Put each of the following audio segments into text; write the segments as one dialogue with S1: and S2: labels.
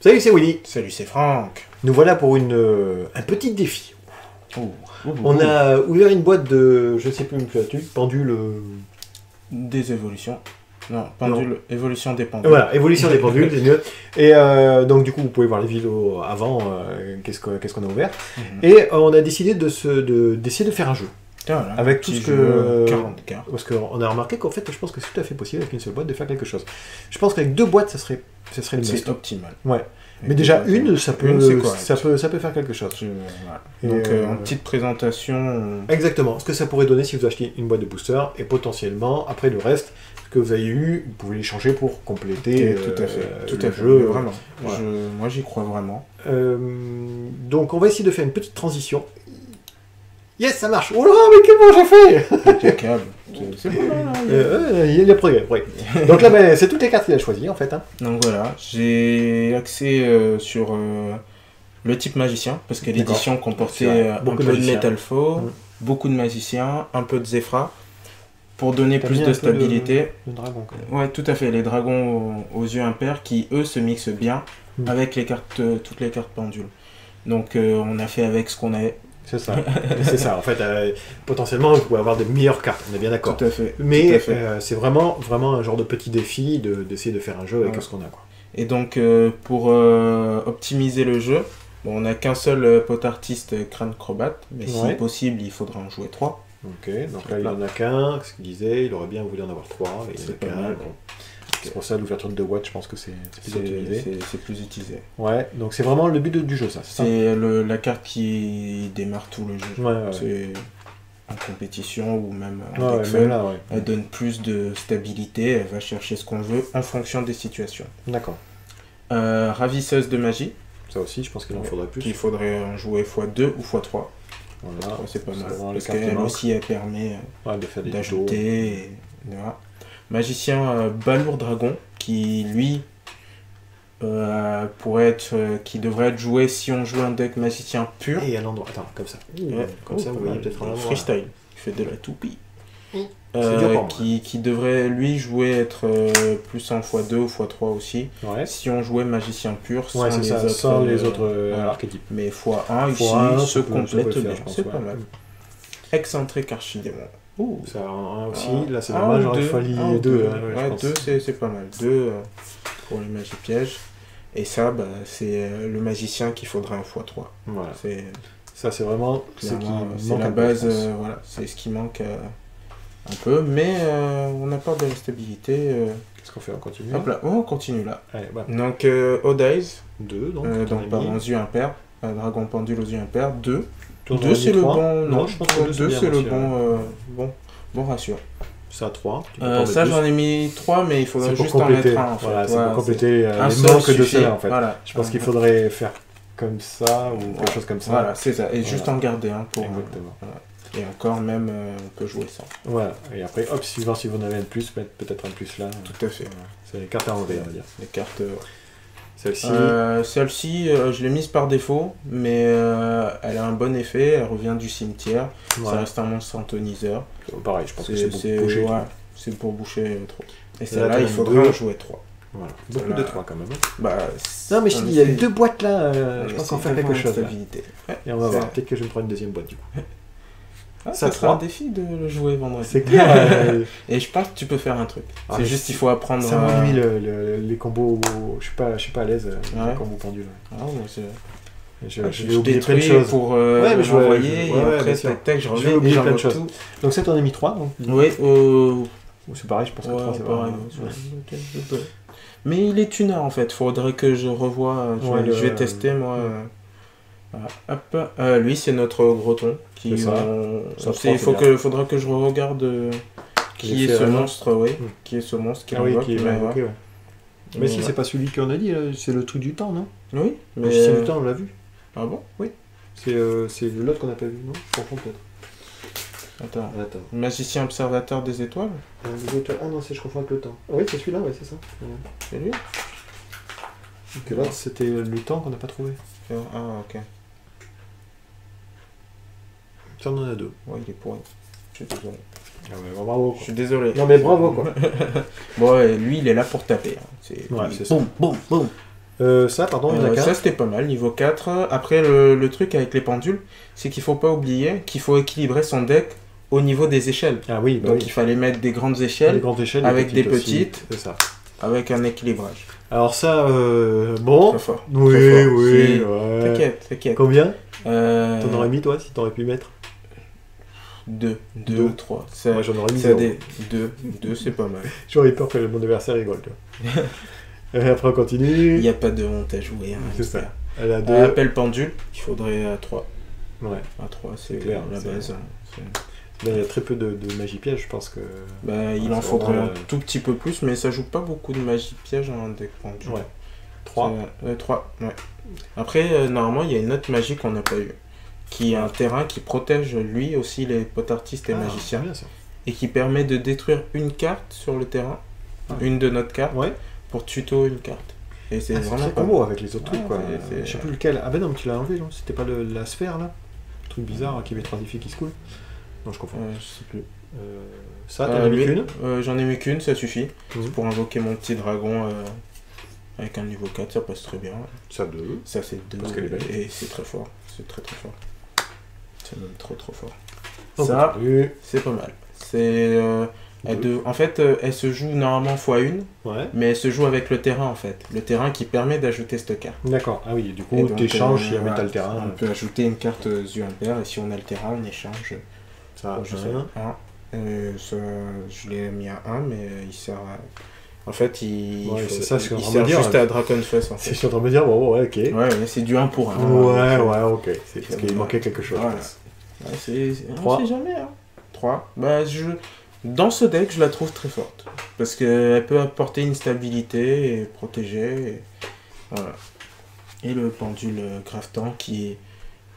S1: Salut, c'est Willy.
S2: Salut, c'est Franck.
S1: Nous voilà pour un petit défi.
S2: Oh.
S1: On a ouvert une boîte de, je sais plus, pendule...
S2: Des évolutions. Non, pendule, évolution des pendules.
S1: Voilà, évolution des pendules, c'est mieux. Et donc du coup, vous pouvez voir les vidéos avant, qu'est-ce qu'on a ouvert. Et on a décidé d'essayer de faire un jeu.
S2: Voilà,
S1: avec tout ce que...
S2: 40K.
S1: Parce qu'on a remarqué qu'en fait, je pense que c'est tout à fait possible avec une seule boîte de faire quelque chose. Je pense qu'avec 2 boîtes, ça serait le mieux.
S2: C'est optimal.
S1: Ouais. Mais déjà, une, ça peut faire quelque chose.
S2: Voilà. Donc, en petite présentation...
S1: Exactement. Ce que ça pourrait donner si vous achetez une boîte de booster, et potentiellement, après le reste, ce que vous avez eu, vous pouvez les changer pour compléter
S2: tout à fait. Tout à fait.
S1: jeu.
S2: Vraiment.
S1: Voilà.
S2: Moi, j'y crois vraiment.
S1: Donc, on va essayer de faire une petite transition. Yes, ça marche. Oh là, mais comment j'ai fait?
S2: Impeccable. C'est bon, là.
S1: Il y a progrès. Donc là, ben, c'est toutes les cartes qu'il a choisies, en fait. Hein.
S2: Donc voilà, j'ai axé sur le type magicien, parce que l'édition comportait un peu de Metal Foe, beaucoup de magiciens, un peu de Zefra, pour donner plus de stabilité.
S1: Le dragon, quand même.
S2: Ouais, tout à fait, les dragons aux yeux impairs qui, eux, se mixent bien avec les cartes, toutes les cartes pendules. Donc on a fait avec ce qu'on avait.
S1: C'est ça, c'est ça. En fait, potentiellement, vous pouvez avoir de meilleures cartes, on est bien d'accord.
S2: Tout à fait.
S1: Mais c'est vraiment un genre de petit défi d'essayer de faire un jeu avec ce qu'on a, quoi.
S2: Et donc, pour optimiser le jeu, bon, on n'a qu'un seul pot artiste crâne crobat, mais si possible, il faudra en jouer 3.
S1: Ok, donc là, il n'en a qu'un, ce qu'il disait, il aurait bien voulu en avoir 3, mais il
S2: c'est
S1: en a qu'un. Bon. C'est pour ça, l'ouverture de 2 watts, je pense que c'est plus utilisé.
S2: C'est plus utilisé.
S1: Ouais, donc c'est vraiment le but du jeu, ça.
S2: C'est la carte qui démarre tout le jeu.
S1: Ouais.
S2: C'est en compétition ou même en deck fun. Elle donne plus de stabilité, elle va chercher ce qu'on veut en fonction des situations.
S1: D'accord.
S2: Ravisseuse de magie.
S1: Ça aussi, je pense qu'il en faudrait plus.
S2: Il faudrait en jouer x2 ou x3.
S1: Voilà.
S2: C'est pas mal. Parce qu'elle aussi, elle permet d'ajouter. Voilà. Magicien Balourd Dragon, qui lui qui devrait être joué si on joue un deck magicien pur.
S1: Et à l'endroit, attends, comme ça. Comme ça, vous voyez peut-être un endroit.
S2: Freestyle, il fait de la toupie. Qui devrait lui jouer être plus en x2 ou x3 aussi. Ouais. Si on jouait magicien pur
S1: sans les autres archétypes.
S2: Mais x1 ici se complète bien, c'est pas mal. Excentrique Archidémon.
S1: Ça un aussi, là c'est dommage, il fallait 2.
S2: Ouais, 2 c'est pas mal. 2 pour les magies pièges. Et ça, bah, c'est le magicien qu'il faudrait un x3.
S1: Voilà. Ça c'est vraiment
S2: ce qui manque la base, voilà, c'est ce qui manque un peu, mais on n'a pas de la stabilité.
S1: Qu'est-ce qu'on fait? On continue?
S2: Hop là, on continue là.
S1: Allez, bah.
S2: Donc Odize,
S1: 2, donc
S2: aux yeux impairs, dragon pendule aux yeux impairs, 2.
S1: 2
S2: c'est le bon.
S1: Non, je pense que
S2: 2 c'est le bon ratio.
S1: Ça 3.
S2: Ça j'en ai mis 3, mais il faudrait juste en mettre un en fait.
S1: Voilà, c'est pour compléter les manques de cela en fait. Voilà. Je pense qu'il faudrait faire comme ça ou quelque chose comme ça.
S2: Voilà, c'est ça. Et juste en garder un pour. Exactement. Et encore même, on peut jouer ça.
S1: Voilà. Et après, hop, si vous en avez un de plus, mettre peut-être un plus là.
S2: Tout à fait.
S1: C'est les cartes à enlever, on va dire.
S2: Les cartes.
S1: Celle-ci,
S2: je l'ai mise par défaut, mais elle a un bon effet, elle revient du cimetière, ça reste un monstre antoniseur.
S1: Pareil, je pense que c'est pour boucher.
S2: C'est pour boucher trop. Et celle-là, il faudrait en jouer 3.
S1: Voilà. Beaucoup de 3 quand même.
S2: Bah,
S1: non, mais je dis, il y a 2 boîtes là, je pense qu'on fait quelque chose. Et on va voir, peut-être que je vais me prendre une deuxième boîte du coup.
S2: Ça sera un défi de le jouer vendredi.
S1: C'est clair.
S2: Et je pense que tu peux faire un truc. C'est juste il faut apprendre.
S1: Ça m'ennuie les combos. Je suis pas à l'aise les combos pendus. Je vais oublier plein de choses
S2: pour m'envoyer et après tac je remets
S1: oublier plein de choses. Donc ça t'en as mis 3 donc.
S2: Oui.
S1: C'est pareil, je pense que 3 c'est pareil.
S2: Mais il est tuner en fait. Faudrait que je revoie. Je vais tester moi. Voilà. Hop. Lui c'est notre Groton. Il faudra que je regarde qui est ce monstre, qui est ce monstre qui
S1: invoque. Mais si c'est pas celui qu'on a dit, c'est le truc du temps, non?
S2: Oui,
S1: mais c'est du temps, on l'a vu.
S2: Ah bon?
S1: Oui. C'est l'autre qu'on n'a pas vu, non? Je confonds peut-être.
S2: Attends. Magicien observateur des étoiles?
S1: Ah non, je confonds avec le temps. Oui, c'est celui-là, c'est ça.
S2: C'est lui?
S1: Donc là, c'était le temps qu'on n'a pas trouvé.
S2: Ah, ok.
S1: Ça en a 2.
S2: Ouais, il est pourri. Je suis désolé.
S1: Ah ouais, bravo. Quoi.
S2: Je suis désolé.
S1: Non mais bravo quoi.
S2: Bon, lui il est là pour taper. C'est
S1: ça.
S2: Boum.
S1: Ça, pardon, il y en a 4.
S2: Ça, c'était pas mal, niveau 4. Après, le truc avec les pendules, c'est qu'il faut pas oublier qu'il faut équilibrer son deck au niveau des échelles.
S1: Ah oui,
S2: donc il fallait mettre des grandes échelles, avec des petites,
S1: c'est ça.
S2: Avec un équilibrage.
S1: Alors ça, bon...
S2: Très fort.
S1: Oui,
S2: très fort.
S1: oui, ouais.
S2: T'inquiète.
S1: Combien t'en aurais mis, toi, si t'aurais pu mettre
S2: 2 ou 3.
S1: Moi, j'en aurais mis 0.
S2: 2, c'est pas mal.
S1: J'aurais peur que mon adversaire rigole, tu vois. Et après, on continue.
S2: Il n'y a pas de honte à jouer. Hein,
S1: c'est ça. Elle a 2.
S2: Appel pendule, il faudrait à 3.
S1: Ouais.
S2: À 3, c'est clair, la base.
S1: Là, il y a très peu de magie piège, je pense que...
S2: il en faudrait un tout petit peu plus, mais ça joue pas beaucoup de magie piège en deck pendule.
S1: Ouais. 3.
S2: 3, ouais. Après, normalement, il y a une autre magie qu'on n'a pas eue, qui est un terrain qui protège lui aussi les potartistes et magiciens,
S1: bien, ça.
S2: et qui permet de détruire une carte sur le terrain, une de notre carte, pour tuto une carte. Et c'est vraiment
S1: très combo avec les autres trucs, quoi.
S2: Je
S1: sais plus lequel. Ah ben non, mais tu l'as enlevé, non? C'était pas la sphère, là? Le truc bizarre, qui avait 3 effets qui se coulent. Non, je confonds.
S2: Je sais plus.
S1: Ça, t'en as mis qu'une?
S2: J'en ai mis qu'une, ça suffit. C'est pour invoquer mon petit dragon avec un niveau 4, ça passe très bien.
S1: Ça 2.
S2: Ça c'est 2.
S1: Parce qu'elle est belle.
S2: Et c'est très fort. C'est très fort. C'est même trop fort.
S1: Oh,
S2: ça, c'est pas mal. C'est... en fait, elle se joue normalement x1, mais elle se joue avec le terrain en fait. Le terrain qui permet d'ajouter cette carte.
S1: D'accord, ah oui, du coup, tu échanges si jamais t'as le terrain.
S2: On peut ajouter une carte zu impair et si on a le terrain, on échange.
S1: Ça,
S2: je sais. Je l'ai mis à 1, mais il sert à... En fait, il sert juste à Draconfest. En fait.
S1: Je suis en train de me dire, bon, ok.
S2: Ouais, c'est du 1 pour 1.
S1: Ouais, ok. C'est parce qu'il manquait quelque chose.
S2: Voilà. On sait jamais. 3. Dans ce deck, je la trouve très forte. Parce qu'elle peut apporter une stabilité et protéger. Voilà. Et le pendule Grafton qui est...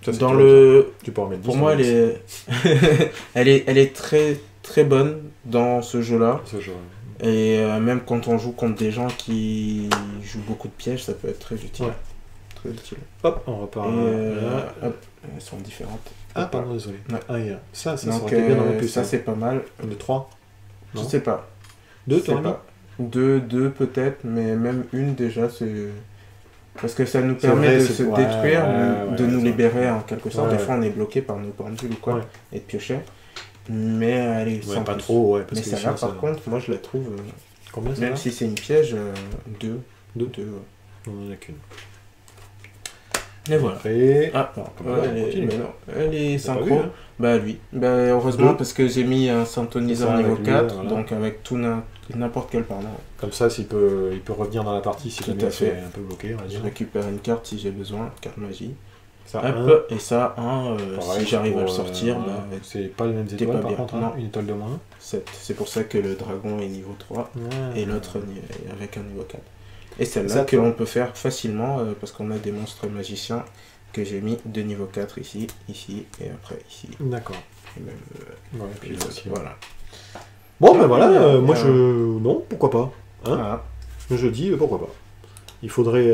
S1: Ça, dans le... Tu peux en mettre 10.
S2: Pour moi, elle est très très bonne dans ce jeu-là. Et même quand on joue contre des gens qui jouent beaucoup de pièges, ça peut être très utile.
S1: Ouais.
S2: Très utile.
S1: Hop, on repart.
S2: Hop, elles sont différentes.
S1: Ah, pardon, désolé.
S2: Ouais.
S1: Ah, yeah. Ça
S2: donc,
S1: aurait été bien dans le plus.
S2: Ça, c'est pas mal.
S1: De 3
S2: Je sais pas.
S1: 2, tu pas
S2: 2 peut-être, mais même une déjà, c'est... Parce que ça nous permet de se détruire, de nous libérer en quelque sorte. Des fois, on est bloqué par nos pendules ou quoi, et de piocher. Mais elle est sans
S1: pas trop,
S2: parce mais ça là, par contre, moi je la trouve...
S1: Combien ça
S2: même si c'est une piège, 2. 2,
S1: on en a qu'une.
S2: Et voilà.
S1: Après...
S2: elle est synchro. Hein. Bah lui. Bah heureusement parce que j'ai mis un synthoniseur niveau 4, voilà. Donc avec tout n'importe quel parlant.
S1: Comme ça, il peut revenir dans la partie si jamais c'est un peu bloqué.
S2: Je récupère une carte si j'ai besoin, carte magie.
S1: Ça,
S2: et ça, si j'arrive à le sortir,
S1: c'est pas les mêmes étoiles par contre, non. Une étoile de moins.
S2: 7. C'est pour ça que le dragon est niveau 3 et l'autre avec un niveau 4. Et celle-là que l'on peut faire facilement parce qu'on a des monstres magiciens que j'ai mis de niveau 4 ici et après ici.
S1: D'accord.
S2: Et même
S1: puis aussi.
S2: Voilà.
S1: Bon ben voilà, moi non, pourquoi pas. Hein je dis pourquoi pas. Il faudrait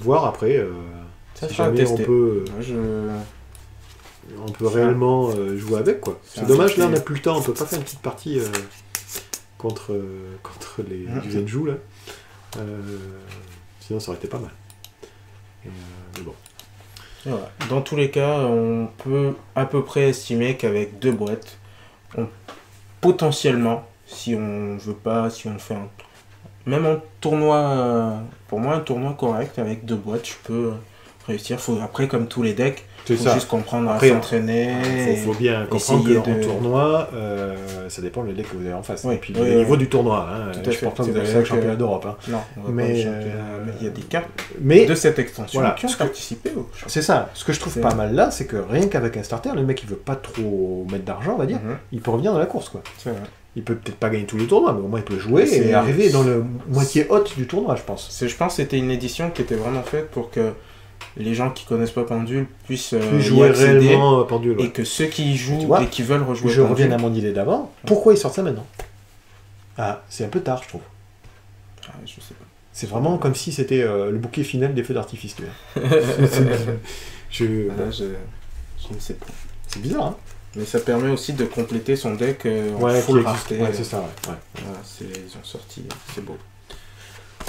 S1: voir après si jamais on peut on peut réellement jouer avec quoi. C'est dommage là on n'a plus le temps, on peut pas faire une petite partie contre les Zenju là. Sinon ça aurait été pas mal. Mais bon.
S2: Voilà. Dans tous les cas, on peut à peu près estimer qu'avec 2 boîtes, potentiellement, si on veut pas, si on fait même un tournoi, pour moi un tournoi correct avec 2 boîtes, je peux réussir. Après, comme tous les decks, il faut juste comprendre à s'entraîner.
S1: Il faut bien comprendre que en tournoi, ça dépend le deck que vous avez en face. Et puis le niveau du tournoi. Je pense pas que vous avez le championnat d'Europe.
S2: Non, mais il y a des cartes de cette extension qui ont participé au championnat.
S1: C'est ça. Ce que je trouve pas mal là, c'est que rien qu'avec un starter, le mec il veut pas trop mettre d'argent, on va dire, il peut revenir dans la course quoi. Il peut peut-être pas gagner tous les tournois, mais au moins il peut jouer et arriver dans le moitié haute du tournoi, je pense.
S2: Je pense que c'était une édition qui était vraiment faite pour que les gens qui connaissent pas Pendule puissent
S1: jouer réellement Pendule.
S2: Et que ceux qui y jouent et qui veulent rejouer
S1: je reviens à mon idée d'avant. Pourquoi ils sortent ça maintenant? Ah, c'est un peu tard, je trouve.
S2: Je sais pas.
S1: C'est vraiment comme si c'était le bouquet final des feux d'artifice.
S2: Je ne sais pas.
S1: C'est bizarre, hein.
S2: Mais ça permet aussi de compléter son deck
S1: en
S2: full rareté.
S1: Ouais, c'est ça,
S2: Voilà, ils ont sorti, c'est beau.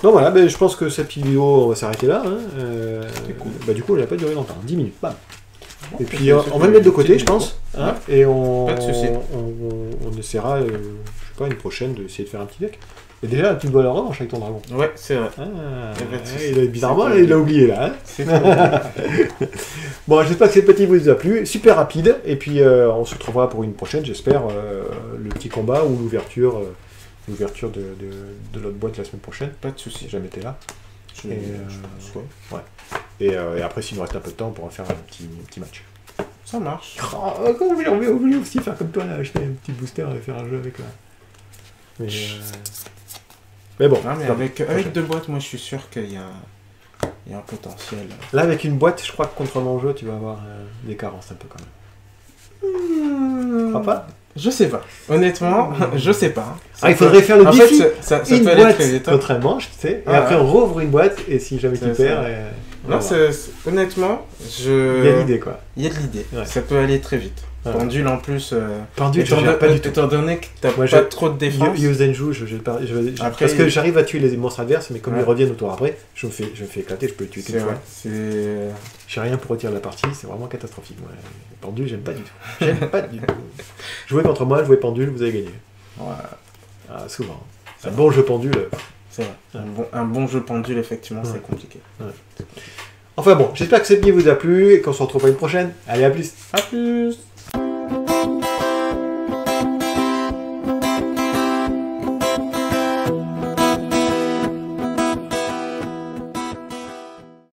S1: Donc voilà, ben, je pense que cette petite vidéo, on va s'arrêter là. Hein. Cool. Bah, du coup, elle n'a pas duré longtemps, 10 minutes. Bam. Et puis on va le mettre de côté, je pense. Hein, et on essaiera, je sais pas, une prochaine, d'essayer de faire un petit deck. Et déjà, tu dois la revanche avec ton dragon.
S2: Ouais, c'est vrai.
S1: Bizarrement, il a oublié là. Hein. Bon, j'espère que cette petite vous a plu. Super rapide. Et puis, on se retrouvera pour une prochaine, j'espère, le petit combat ou l'ouverture de l'autre boîte la semaine prochaine.
S2: Pas de soucis.
S1: Si jamais t'es là.
S2: Je pense,
S1: ouais. Et après, s'il nous reste un peu de temps, on pourra faire un petit match.
S2: Ça marche.
S1: Oh, comment j'ai oublié aussi faire comme toi, là, acheter un petit booster et faire un jeu avec là. Mais bon.
S2: Non, mais avec 2 boîtes, moi je suis sûr qu'il y a un potentiel.
S1: Là, avec une boîte, je crois que contre mon jeu, tu vas avoir des carences un peu quand même. Tu crois pas?
S2: Je sais pas. Honnêtement, je sais pas.
S1: Il faudrait faire le défi.
S2: En fait, ça
S1: une
S2: peut aller
S1: boîte
S2: très vite.
S1: contre un manche, tu sais. Et après, on rouvre une boîte et si jamais tu perds.
S2: Non, honnêtement,
S1: il y a l'idée, quoi.
S2: Il y a de l'idée. Ouais. Ça peut aller très vite. Ouais. Pendule en plus.
S1: Pendule, je gère pas du tout.
S2: Étant donné que t'as pas trop de défense.
S1: Yuzenju, parce que j'arrive à tuer les monstres adverses, mais comme ils reviennent au tour après, je me fais éclater, je peux les tuer qu'une fois. J'ai rien pour retirer la partie, c'est vraiment catastrophique. Ouais. Pendule, j'aime pas du tout. J'aime pas du tout. Jouez contre moi, jouez pendule, vous avez gagné. Ouais. Souvent. Un bon jeu pendule.
S2: C'est vrai. Un bon jeu pendule, effectivement, c'est compliqué. Ouais.
S1: Enfin bon, j'espère que cette vidéo vous a plu et qu'on se retrouve à une prochaine. Allez, à plus.
S2: À plus.